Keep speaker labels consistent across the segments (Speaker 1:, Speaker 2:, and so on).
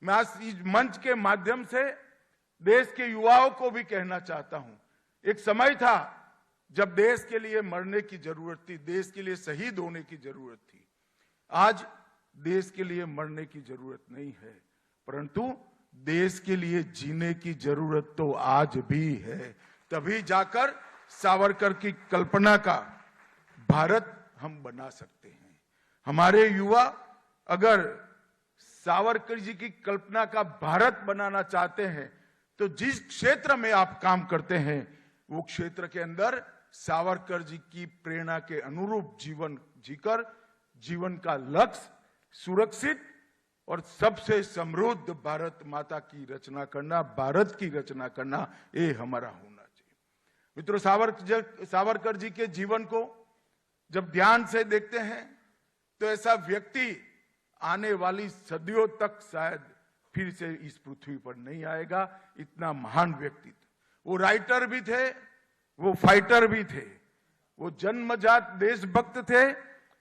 Speaker 1: मैं आज इस मंच के माध्यम से देश के युवाओं को भी कहना चाहता हूं, एक समय था जब देश के लिए मरने की जरूरत थी, देश के लिए शहीद होने की जरूरत थी। आज देश के लिए मरने की जरूरत नहीं है, परंतु देश के लिए जीने की जरूरत तो आज भी है। तभी जाकर सावरकर की कल्पना का भारत हम बना सकते हैं। हमारे युवा अगर सावरकर जी की कल्पना का भारत बनाना चाहते हैं तो जिस क्षेत्र में आप काम करते हैं वो क्षेत्र के अंदर सावरकर जी की प्रेरणा के अनुरूप जीवन जीकर जीवन का लक्ष्य सुरक्षित और सबसे समृद्ध भारत माता की रचना करना, भारत की रचना करना, ये हमारा होना चाहिए। मित्रों, सावरकर जी के जीवन को जब ध्यान से देखते हैं तो ऐसा व्यक्ति आने वाली सदियों तक शायद फिर से इस पृथ्वी पर नहीं आएगा। इतना महान व्यक्ति था। वो राइटर भी थे, वो फाइटर भी थे, वो जन्मजात देशभक्त थे,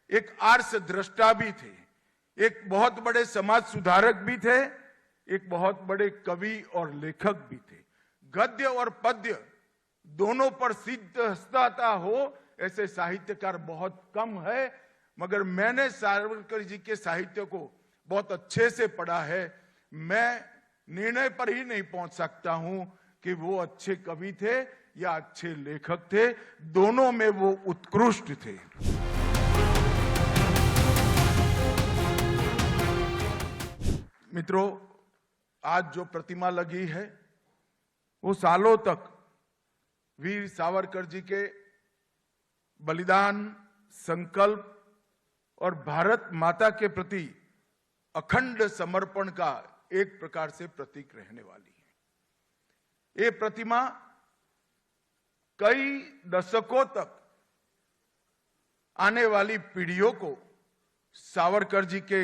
Speaker 1: एक आर्ष दृष्टा भी थे, एक बहुत बड़े समाज सुधारक भी थे, एक बहुत बड़े कवि और लेखक भी थे। गद्य और पद्य दोनों पर सिद्ध हस्ता हो ऐसे साहित्यकार बहुत कम है, मगर मैंने सावरकर जी के साहित्य को बहुत अच्छे से पढ़ा है। मैं निर्णय पर ही नहीं पहुंच सकता हूं कि वो अच्छे कवि थे या अच्छे लेखक थे, दोनों में वो उत्कृष्ट थे। मित्रों, आज जो प्रतिमा लगी है वो सालों तक वीर सावरकर जी के बलिदान, संकल्प और भारत माता के प्रति अखंड समर्पण का एक प्रकार से प्रतीक रहने वाली है। ये प्रतिमा कई दशकों तक आने वाली पीढ़ियों को सावरकर जी के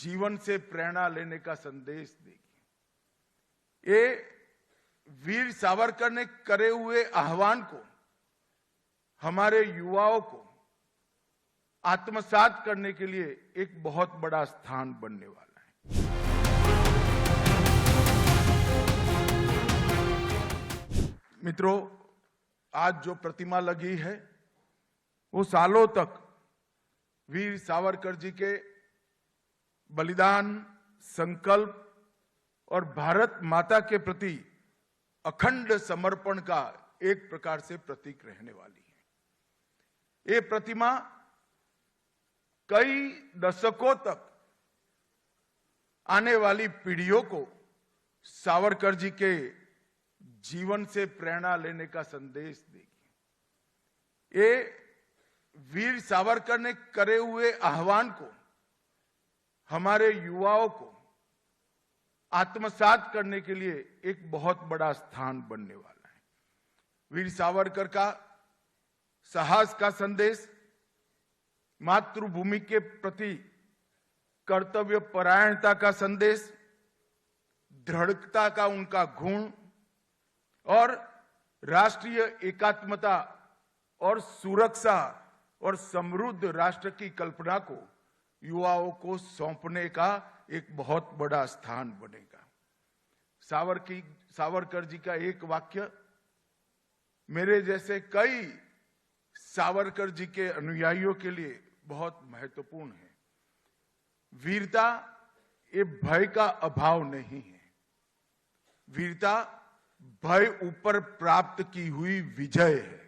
Speaker 1: जीवन से प्रेरणा लेने का संदेश देगी। ये वीर सावरकर ने करे हुए आह्वान को हमारे युवाओं को आत्मसात करने के लिए एक बहुत बड़ा स्थान बनने वाला है। मित्रों, आज जो प्रतिमा लगी है वो सालों तक वीर सावरकर जी के बलिदान, संकल्प और भारत माता के प्रति अखंड समर्पण का एक प्रकार से प्रतीक रहने वाली है। ये प्रतिमा कई दशकों तक आने वाली पीढ़ियों को सावरकर जी के जीवन से प्रेरणा लेने का संदेश देगी। ये वीर सावरकर ने करे हुए आह्वान को हमारे युवाओं को आत्मसात करने के लिए एक बहुत बड़ा स्थान बनने वाला है। वीर सावरकर का साहस का संदेश, मातृभूमि के प्रति कर्तव्य परायणता का संदेश, दृढ़ता का उनका गुण और राष्ट्रीय एकात्मता और सुरक्षा और समृद्ध राष्ट्र की कल्पना को युवाओं को सौंपने का एक बहुत बड़ा स्थान बनेगा। सावरकर जी का एक वाक्य मेरे जैसे कई सावरकर जी के अनुयायियों के लिए बहुत महत्वपूर्ण है। वीरता ये भय का अभाव नहीं है, वीरता भय ऊपर प्राप्त की हुई विजय है।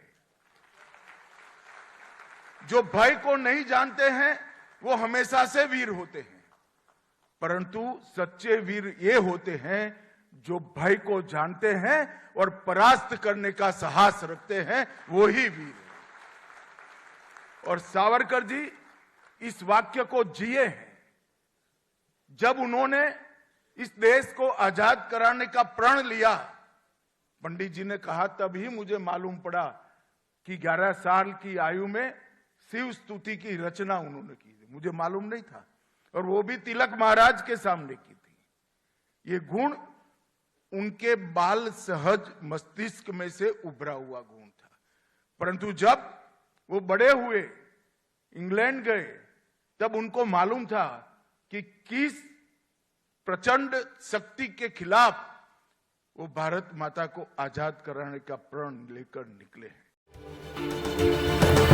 Speaker 1: जो भय को नहीं जानते हैं वो हमेशा से वीर होते हैं, परंतु सच्चे वीर ये होते हैं जो भय को जानते हैं और परास्त करने का साहस रखते हैं, वो ही वीर है। और सावरकर जी इस वाक्य को जिए हैं। जब उन्होंने इस देश को आजाद कराने का प्रण लिया, पंडित जी ने कहा तभी मुझे मालूम पड़ा कि 11 साल की आयु में शिव स्तुति की रचना उन्होंने की। मुझे मालूम नहीं था, और वो भी तिलक महाराज के सामने की थी। ये गुण उनके बाल सहज मस्तिष्क में से उभरा हुआ गुण था। परंतु जब वो बड़े हुए, इंग्लैंड गए, तब उनको मालूम था कि किस प्रचंड शक्ति के खिलाफ वो भारत माता को आजाद कराने का प्रण लेकर निकले हैं।